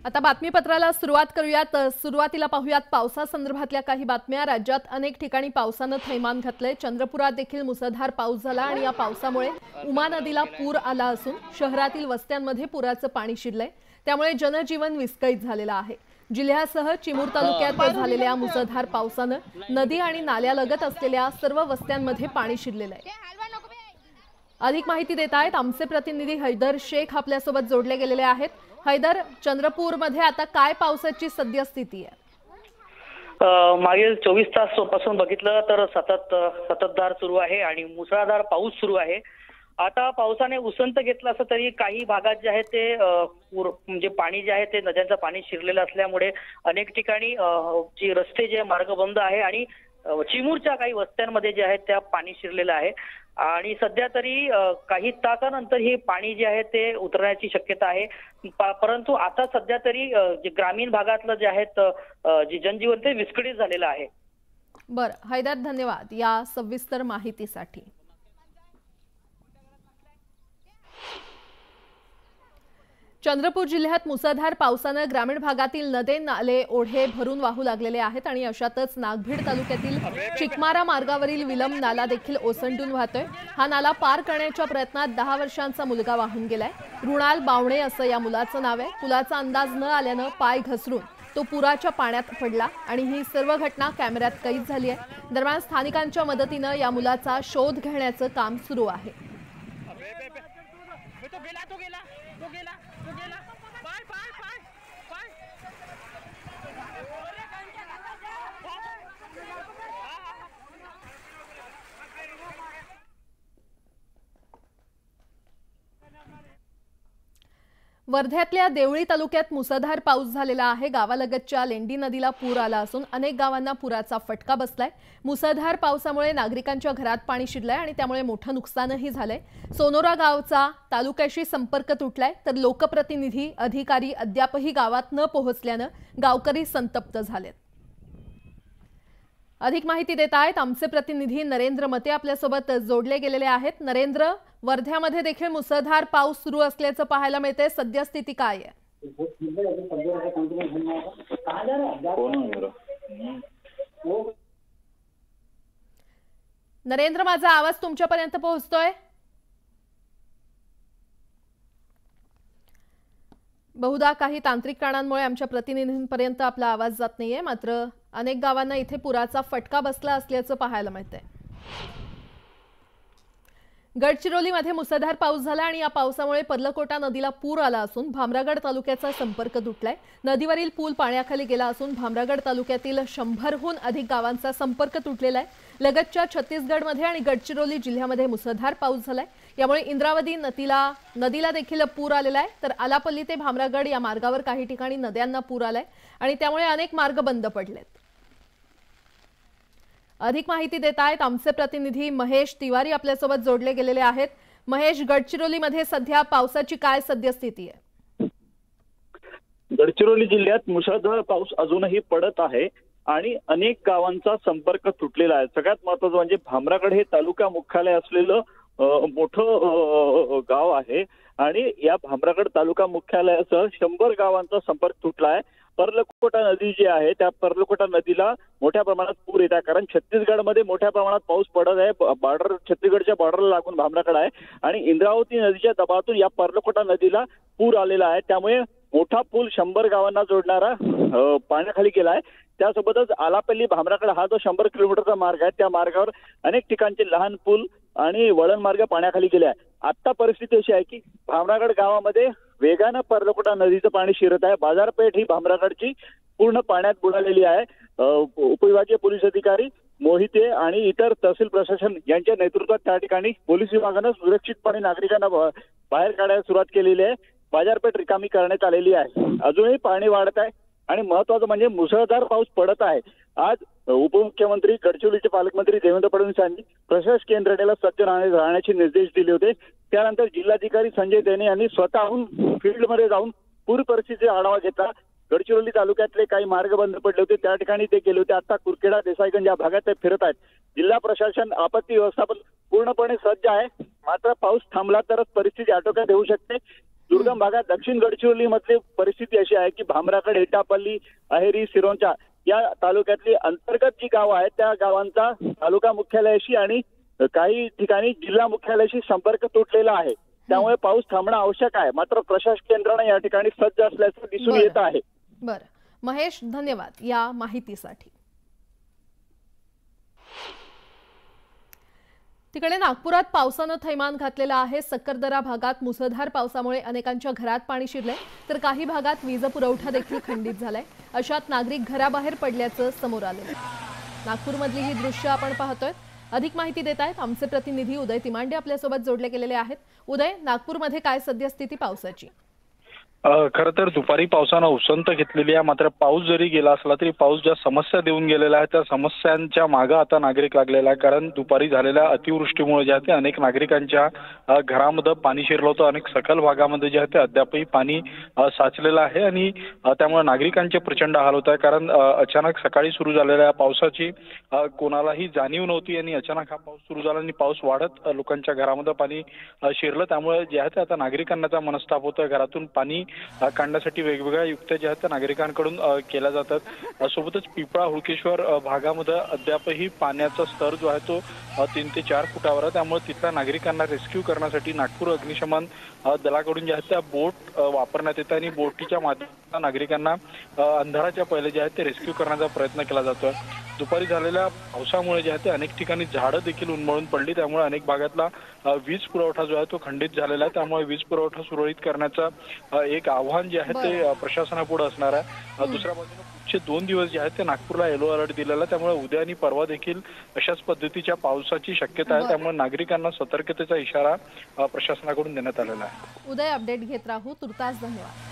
आता बातमीपत्राला सुरुवात करूयात। सुरुवातीला पाहूयात पावसासंदर्भातल्या काही बातम्या। राज्यात अनेक ठिकाणी पावसानं थैमान घातलंय। चंद्रपुरात देखील मुसळधार पाऊस झाला आणि या पावसामुळे उमा नदीला पूर आला असून शहरातील वस्त्यांमध्ये पुराचं पाणी शिरलंय। त्यामुळे जनजीवन विस्कळीत झालेलं आहे। जिल्ह्यासह चिमूर तालुक्यात झालेल्या मुसळधार पावसानं नदी आणि नाल्यालगत असलेल्या सर्व वस्त्यांमध्ये पाणी शिरलेलं आहे। अधिक माहिती देत आहेत आमचे प्रतिनिधी हैदर शेख आपल्यासोबत जोडले गेलेले आहेत। हैदर, चंद्रपूर मध्ये आता काय पावसाची सद्यस्थिती आहे? मागील 24 तास पासून बघितलं तर सततधार सुरू आहे आणि मुसळधार पाऊस सुरू आहे। आता पावसाने उसंत घेतलं असं तरी काही भागात जे आहे ते म्हणजे पाणी जे आहे ते नद्यांचं पाणी शिरलेलं असल्यामुळे अनेक ठिकाणी जी रस्ते जे मार्ग बंद आहे आणि चिमूरच्या काही वस्त्यांमध्ये जे आहे त्या पाणी शिरलेलं आहे आणि सध्या तरी काही तासानंतर हे पाणी जे आहे ते उतरण्याची शक्यता आहे। परंतु आता सध्या तरी जे ग्रामीण भागातलं जे आहेत जे जनजीवन ते विस्कळीत झालेलं आहे। बरं हैदर, धन्यवाद या सविस्तर माहितीसाठी। चंद्रपूर जिल्ह्यात मुसळधार पावसानं ग्रामीण भागातील नदे नाले ओढे भरून वाहू लागलेले आहेत आणि अशातच नागभीड तालुक्यातील चिकमारा मार्गावरील विलंब नाला देखील ओसंडून वाहतोय। हा नाला पार करण्याच्या प्रयत्नात 10 वर्षांचा मुलगा वाहून गेलाय। रुणाल बावणे असं या मुलाचं नाव आहे। पुलाचा अंदाज न आल्यानं पाय घसरून तो पुराच्या पाण्यात पडला आणि ही सर्व घटना कॅमेऱ्यात कैद झाली आहे। दरम्यान स्थानिकांच्या मदतीनं या मुलाचा शोध घेण्याचं काम सुरू आहे। वर्ध्यातल्या देवळी तालुक्यात मुसळधार पाऊस झालेला आहे। गावालगतच्या लेंडी नदीला पूर आला असून अनेक गावांना पुराचा फटका बसलाय। मुसळधार पावसामुळे नागरिकांच्या घरात पाणी शिरलंय आणि त्यामुळे मोठं नुकसानही झालंय। सोनोरा गावचा तालुक्याशी संपर्क तुटलाय तर लोकप्रतिनिधी अधिकारी अद्यापही गावात न पोहोचल्यानं गावकरी संतप्त झालेत। अधिक माहिती देत आहेत आमचे प्रतिनिधी नरेंद्र मते आपल्यासोबत जोडले गेलेले आहेत। नरेंद्र, वर्ध्यामध्ये देखील मुसळधार पाऊस सुरू असल्याचं पाहायला मिळते, सद्यस्थिती काय आहे? नरेंद्र, माझा आवाज तुमच्यापर्यंत पोहोचतोय? बहुधा काही तांत्रिक कारणांमुळे आमच्या प्रतिनिधींपर्यंत आपला आवाज जात नाहीये। मात्र अनेक गावांना इथे पुराचा फटका बसला असल्याचं पाहायला मिळतंय। गडचिरोलीमध्ये मुसळधार पाऊस झाला आणि या पावसामुळे पर्लकोटा नदीला पूर आला असून भामरागड तालुक्याचा संपर्क तुटलाय। नदीवरील पूल पाण्याखाली गेला असून भामरागड तालुक्यातील 100हून अधिक गावांचा संपर्क तुटलेला आहे। लगतच्या छत्तीसगडमध्ये आणि गडचिरोली जिल्ह्यामध्ये मुसळधार पाऊस झालाय। यामुळे इंद्रावती नदीला देखील पूर आलेला आहे तर आलापल्ली ते भामरागड या मार्गावर काही ठिकाणी नद्यांना पूर आलाय आणि त्यामुळे अनेक मार्ग बंद पडलेत। अधिक माहिती देत आहेत आमचे प्रतिनिधी महेश तिवारी आपल्यासोबत जोडले गेलेले आहेत। महेश, गडचिरोलीमध्ये सध्या पावसाची काय सद्यस्थिती आहे? गडचिरोली जिल्ह्यात मुसळधार पाऊस अजूनही पडत आहे आणि अनेक गावांचा संपर्क तुटलेला आहे। सगळ्यात महत्त्वाचं म्हणजे भामरागड हे तालुका मुख्यालय असलेलं मोठं गाव आहे आणि या भामरागड तालुका मुख्यालयासह 100 गावांचा संपर्क तुटला आहे। पर्लकोटा नदी जी आहे त्या पर्लकोटा नदीला मोठ्या प्रमाणात पूर येत आहे, कारण छत्तीसगडमध्ये मोठ्या प्रमाणात पाऊस पडत आहे। बॉर्डर छत्तीसगडच्या बॉर्डरला लागून भामरागड आहे आणि इंद्रावती नदीच्या दबावातून या पर्लकोटा नदीला पूर आलेला आहे। त्यामुळे मोठा पूल 100 गावांना जोडणारा पाण्याखाली गेला आहे। त्यासोबतच आलापल्ली भामरागड हा जो 100 किलोमीटरचा मार्ग आहे त्या मार्गावर अनेक ठिकाणचे लहान पूल आणि वळण मार्ग पाण्याखाली गेले आहे। आता परिस्थिती अशी आहे की भामरागड गावामध्ये वेगानं पर्लकोटा नदीचं पाणी शिरत आहे। बाजारपेठ ही भामरागडची पूर्ण पाण्यात बुडालेली आहे। उपविभागीय पोलीस अधिकारी मोहिते आणि इतर तहसील प्रशासन यांच्या नेतृत्वात त्या ठिकाणी पोलीस विभागानं सुरक्षितपणे नागरिकांना बाहेर काढायला सुरुवात केलेली आहे। बाजारपेठ रिकामी करण्यात आलेली आहे। अजूनही पाणी वाढत आहे आणि महत्त्वाचं म्हणजे मुसळधार पाऊस पडत आहे। आज उपमुख्यमंत्री गडचिरोलीचे पालकमंत्री देवेंद्र फडणवीस यांनी प्रशासकीय यंत्रणेला सज्ज राहण्याचे निर्देश दिले होते। त्यानंतर जिल्हाधिकारी संजय देने यांनी स्वतःहून फील्डमध्ये जाऊन पूर परिस्थितीचा आढावा घेतला। गडचिरोली तालुक्यातले काही मार्ग बंद पडले होते त्या ठिकाणी ते गेले होते। आता कुरखेडा देसाईगंज या भागात ते फिरत आहेत। जिल्हा प्रशासन आपत्ती व्यवस्थापन पूर्णपणे सज्ज आहे, मात्र पाऊस थांबला तरच परिस्थिती आटोक्यात येऊ शकते। दुर्गम भागात दक्षिण गडचिरोली मधली परिस्थिती अशी आहे की भामरागड, एटापल्ली, अहेरी, सिरोंचा या तालुक्यातली अंतर्गत जी गावं आहेत त्या गावांचा तालुका मुख्यालयाशी आणि काही ठिकाणी जिल्हा मुख्यालयाशी संपर्क तुटलेला आहे. त्यामुळे पाऊस थांबणं आवश्यक आहे. मात्र प्रशासकीय यंत्रणा या ठिकाणी सज्ज असल्याचं दिसून येत आहे. बरं महेश, धन्यवाद या माहितीसाठी. तिकडे नागपुरात पावसानं थैमान घातलेलं आहे. सक्करदरा भागात मुसळधार पावसामुळे अनेकांच्या घरात पाणी शिरलंय तर काही भागात वीज पुरवठा देखील खंडित झालाय. अशात नागरिक घराबाहेर पडल्याचं समोर आलेलं आहे. नागपूरमधली ही दृश्य आपण पाहतोय. अधिक माहिती देत आहेत आमचे प्रतिनिधी उदय तिमांडे आपल्यासोबत जोडले गेलेले आहेत. उदय, नागपूरमध्ये काय सद्यस्थिती पावसाची? खरं तर दुपारी पावसानं उसंत घेतलेली आहे. मात्र पाऊस जरी गेला असला तरी पाऊस ज्या समस्या देऊन गेलेला आहे त्या समस्यांच्या मागे आता नागरिक लागलेला आहे. कारण दुपारी झालेल्या अतिवृष्टीमुळे जे आहे ते अनेक नागरिकांच्या घरामध्ये पाणी शिरलं होतं. अनेक सखल भागामध्ये जे आहे ते अद्यापही पाणी साचलेलं आहे आणि त्यामुळे नागरिकांचे प्रचंड हाल होत आहे. कारण अचानक सकाळी सुरू झालेल्या पावसाची कोणालाही जाणीव नव्हती आणि अचानक हा पाऊस सुरू झाला आणि पाऊस वाढत लोकांच्या घरामध्ये पाणी शिरलं. त्यामुळे जे आहे ते आता नागरिकांना त्या मनस्ताप होतं. घरातून पाणी काढण्यासाठी वेगवेगळ्या युक्त्या ज्या आहेत त्या नागरिकांकडून केल्या जातात. सोबतच पिपळा, हुडकेश्वर भागामध्ये अद्यापही पाण्याचा स्तर जो आहे तो 3 ते 4 फुटावर आहे. त्यामुळे तिथल्या नागरिकांना रेस्क्यू करण्यासाठी नागपूर अग्निशमन दलाकडून जे आहेत त्या बोट वापरण्यात येतात आणि बोटीच्या माध्यमातून नागरिकांना अंधाराच्या पहिले जे आहेत ते रेस्क्यू करण्याचा प्रयत्न केला जातोय. दुपारी झालेल्या पावसामुळे जे आहे ते अनेक ठिकाणी झाडं देखील उन्मळून पडली. त्यामुळे अनेक भागातला वीज पुरवठा जो आहे तो खंडित झालेला आहे. त्यामुळे वीज पुरवठा सुरळीत करण्याचं एक आव्हान जे आहे ते प्रशासनापुढे असणार आहे. दुसऱ्या बाजूने पुढचे 2 दिवस जे आहेत ते नागपूरला येलो अलर्ट दिलेला आहे. त्यामुळे उद्या आणि परवा देखील अशाच पद्धतीच्या पावसाची शक्यता आहे. त्यामुळे नागरिकांना सतर्कतेचा इशारा प्रशासनाकडून देण्यात आलेला आहे. उदय, अपडेट घेत राहू. तुर्तास धन्यवाद.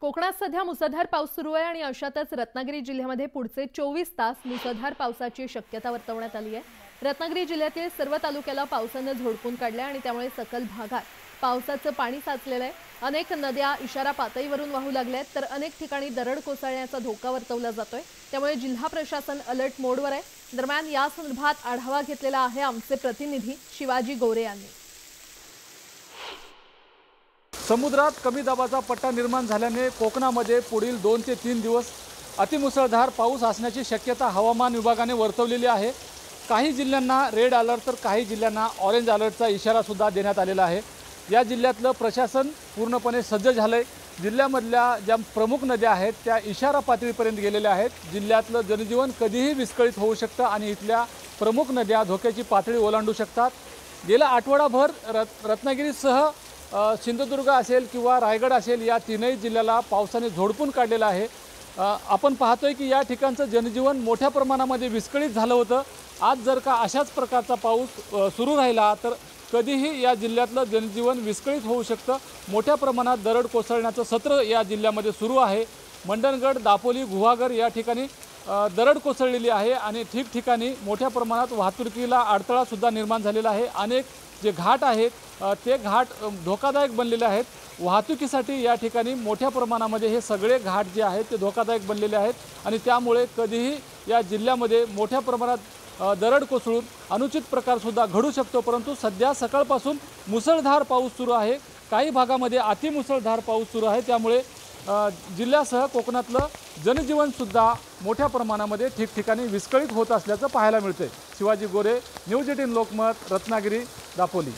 कोकणात सध्या मुसळधार पाऊस सुरू आहे आणि अशातच रत्नागिरी जिल्ह्यामध्ये पुढचे 24 तास मुसळधार पावसाची शक्यता वर्तवण्यात आली आहे. रत्नागिरी जिल्ह्यातील सर्व तालुक्याला पावसानं झोडपून काढले आणि त्यामुळे सकल भागात पावसाचं पाणी साचलेलं आहे. अनेक नद्या इशारा पातळीवरून वाहू लागल्या आहेत तर अनेक ठिकाणी दरड कोसळण्याचा धोका वर्तवला जातोय. त्यामुळे जिल्हा प्रशासन अलर्ट मोडवर आहे. दरम्यान या संदर्भात आढावा घेतलेला आहे आमचे प्रतिनिधी शिवाजी गोरे यांनी. समुद्रात कमी दाबाचा पट्टा निर्माण झाल्याने कोकणामध्ये पुढील 2 ते 3 दिवस अतिमुसळधार पाऊस असण्याची शक्यता हवामान विभागाने वर्तवलेली आहे. काही जिल्ह्यांना रेड अलर्ट तर काही जिल्ह्यांना ऑरेंज अलर्टचा इशारा सुद्धा देण्यात आलेला आहे. या जिल्ह्यातलं प्रशासन पूर्णपणे सज्ज झालंय. जिल्ह्यामधल्या ज्या प्रमुख नद्या आहेत त्या इशारा पातळीपर्यंत गेलेल्या आहेत. जिल्ह्यातलं जनजीवन कधीही विस्कळीत होऊ शकतं आणि इथल्या प्रमुख नद्या धोक्याची पातळी ओलांडू शकतात. गेल्या आठवडाभर रत्नागिरीसह सिंधुदुर्ग असेल किंवा रायगड असेल या 3ही जिल्ह्याला पावसाने झोडपून काढलेलं आहे. आपण पाहतोय की या ठिकाणचं जनजीवन मोठ्या प्रमाणामध्ये विस्कळीत झालं होतं. आज जर का अशाच प्रकारचा पाऊस सुरू राहिला तर कधीही या जिल्ह्यातलं जनजीवन विस्कळीत होऊ शकतं. मोठ्या प्रमाणात दरड कोसळण्याचं सत्र या जिल्ह्यामध्ये सुरू आहे. मंडणगड, दापोली, गुहागर या ठिकाणी दरड कोसळलेली आहे आणि ठिकठिकाणी मोठ्या प्रमाणात वाहतुकीला अडथळा सुद्धा निर्माण झालेला आहे. अनेक जे घाट आहेत ते घाट धोकादायक बनलेले आहेत. वाहतुकीसाठी या ठिकाणी मोठ्या प्रमाणामध्ये हे सगळे घाट जे आहेत ते धोकादायक बनलेले आहेत आणि त्यामुळे कधीही या जिल्ह्यामध्ये मोठ्या प्रमाणात दरड कोसळून अनुचित प्रकारसुद्धा घडू शकतो. परंतु सध्या सकाळपासून मुसळधार पाऊस सुरू आहे. काही भागामध्ये अतिमुसळधार पाऊस सुरू आहे. त्यामुळे जिल्ह्यासह कोकणातलं जनजीवनसुद्धा मोठ्या प्रमाणामध्ये ठिकठिकाणी विस्कळीत होत असल्याचं पाहायला मिळते. शिवाजी गोरे, न्यूज 18 लोकमत, रत्नागिरी, दापोली.